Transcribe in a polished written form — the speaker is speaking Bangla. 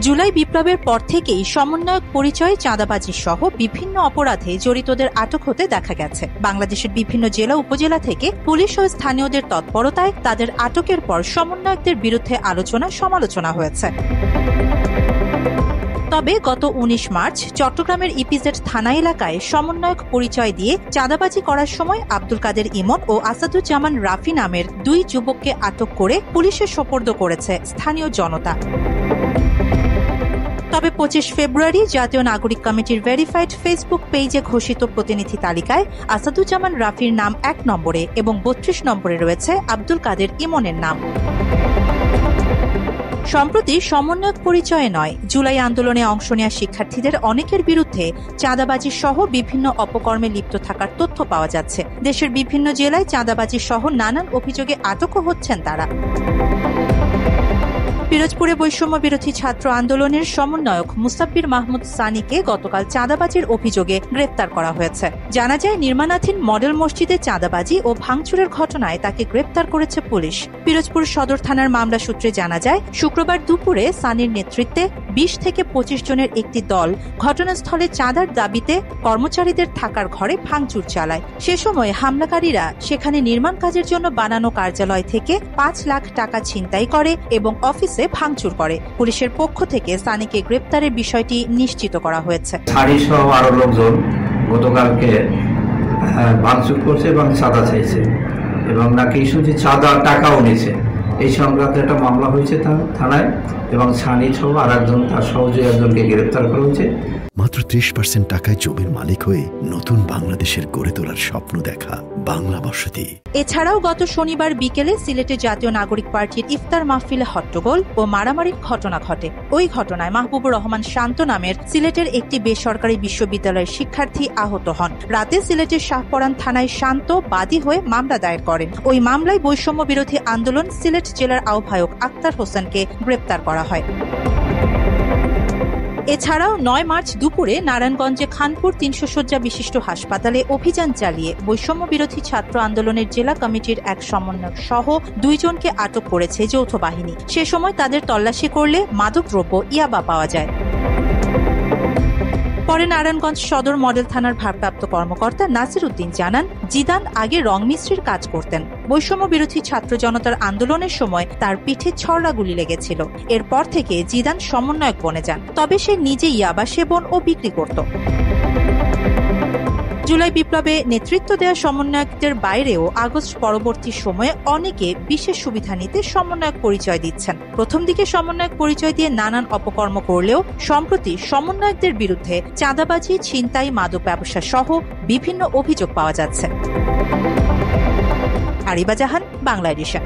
জুলাই বিপ্লবের পর থেকেই সমন্বয়ক পরিচয়ে চাঁদাবাজি সহ বিভিন্ন অপরাধে জড়িতদের আটক হতে দেখা গেছে। বাংলাদেশের বিভিন্ন জেলা উপজেলা থেকে পুলিশ ও স্থানীয়দের তৎপরতায় তাদের আটকের পর সমন্বয়কদের বিরুদ্ধে আলোচনা সমালোচনা হয়েছে। তবে গত ১৯ মার্চ চট্টগ্রামের ইপিজেড থানা এলাকায় সমন্বয়ক পরিচয় দিয়ে চাঁদাবাজি করার সময় আব্দুল কাদের ইমন ও আসাদুজ্জামান রাফি নামের দুই যুবককে আটক করে পুলিশের সোপর্দ করেছে স্থানীয় জনতা। তবে ২৫ ফেব্রুয়ারি জাতীয় নাগরিক কমিটির ভেরিফাইড ফেসবুক পেজে ঘোষিত প্রতিনিধি তালিকায় আসাদুজ্জামান রাফির নাম ১ নম্বরে এবং ৩২ নম্বরে রয়েছে আব্দুল কাদের ইমনের নাম। সম্প্রতি সমন্বয়ক পরিচয়ে নয়, জুলাই আন্দোলনে অংশ নেওয়া শিক্ষার্থীদের অনেকের বিরুদ্ধে চাঁদাবাজি সহ বিভিন্ন অপকর্মে লিপ্ত থাকার তথ্য পাওয়া যাচ্ছে। দেশের বিভিন্ন জেলায় চাঁদাবাজি সহ নানান অভিযোগে আটকও হচ্ছেন তারা। পিরোজপুরে বৈষম্য বিরোধী ছাত্র আন্দোলনের সমন্বয়ক মুসাব্বির মাহমুদ সানিকে গতকাল চাঁদাবাজির অভিযোগে গ্রেপ্তার করা হয়েছে। জানা যায়, নির্মাণাধীন মডেল মসজিদে চাঁদাবাজি ও ভাঙচুরের ঘটনায় তাকে গ্রেপ্তার করেছে পুলিশ। পিরোজপুর সদর থানার মামলা সূত্রে জানা যায়, শুক্রবার দুপুরে সানির নেতৃত্বে ২০ থেকে ২৫ জনের একটি দল ঘটনাস্থলে চাঁদার দাবিতে কর্মচারীদের থাকার ঘরে ভাঙচুর চালায়। সে সময় হামলাকারীরা সেখানে নির্মাণ কাজের জন্য বানানো কার্যালয় থেকে ৫ লাখ টাকা ছিনতাই করে এবং অফিসে ভাঙচুর করে। পুলিশের পক্ষ থেকে সানিকে গ্রেপ্তারের বিষয়টি নিশ্চিত করা হয়েছে। সানি সহ আরো লোকজন গতকালকে ভাঙচুর করছে এবং চাঁদা চাইছে এবং নাকি শুধু চাঁদা টাকাও নিয়েছে। এই সংক্রান্ত একটা মামলা হয়েছে থানায় এবং সানি সহ আর একজন তার সহযোগী একজনকে গ্রেপ্তার করা হয়েছে। মাত্র ৩০% টাকায় জমির মালিক হয়ে নতুন বাংলাদেশের গড়ে তোলার স্বপ্ন দেখা বাংলা বসতি। এছাড়াও গত শনিবার বিকেলে সিলেটে জাতীয় নাগরিক পার্টির ইফতার মাহফিলে হট্টগোল ও মারামারির ঘটনা ঘটে। ওই ঘটনায় মাহবুবুর রহমান শান্ত নামের সিলেটের একটি বেসরকারি বিশ্ববিদ্যালয়ের শিক্ষার্থী আহত হন। রাতে সিলেটের শাহপরান থানায় শান্ত বাদী হয়ে মামলা দায়ের করেন। ওই মামলায় বৈষম্য বিরোধী আন্দোলন সিলেট জেলার আহ্বায়ক আক্তার হোসেনকে গ্রেপ্তার করা হয়। এছাড়াও ৯ মার্চ দুপুরে নারায়ণগঞ্জে খানপুর ৩০০ শয্যা বিশিষ্ট হাসপাতালে অভিযান চালিয়ে বৈষম্য বিরোধী ছাত্র আন্দোলনের জেলা কমিটির এক সমন্বয়ক সহ ২ জনকে আটক করেছে যৌথ বাহিনী। সে সময় তাদের তল্লাশি করলে মাদকদ্রব্য ইয়াবা পাওয়া যায়। পরে নারায়ণগঞ্জ সদর মডেল থানার ভারপ্রাপ্ত কর্মকর্তা নাসির উদ্দিন জানান, জিদান আগে রং মিস্ত্রির কাজ করতেন। বৈষম্য বিরোধী ছাত্র জনতার আন্দোলনের সময় তার পিঠে ছড়া গুলি লেগেছিল। এরপর থেকে জিদান সমন্বয়ক বনে যান, তবে সে নিজে ইয়াবা সেবন ও বিক্রি করত। জুলাই বিপ্লবে নেতৃত্ব দেওয়া সমন্বয়কদের বাইরেও আগস্ট পরবর্তী সময়ে অনেকে বিশেষ সুবিধা নিতে সমন্বয়ক পরিচয় দিচ্ছেন। প্রথম দিকে সমন্বয়ক পরিচয় দিয়ে নানান অপকর্ম করলেও সম্প্রতি সমন্বয়কদের বিরুদ্ধে চাঁদাবাজি, ছিনতাই, মাদক ব্যবসা সহ বিভিন্ন অভিযোগ পাওয়া যাচ্ছে। আরিবা জাহান, বাংলা এডিশন।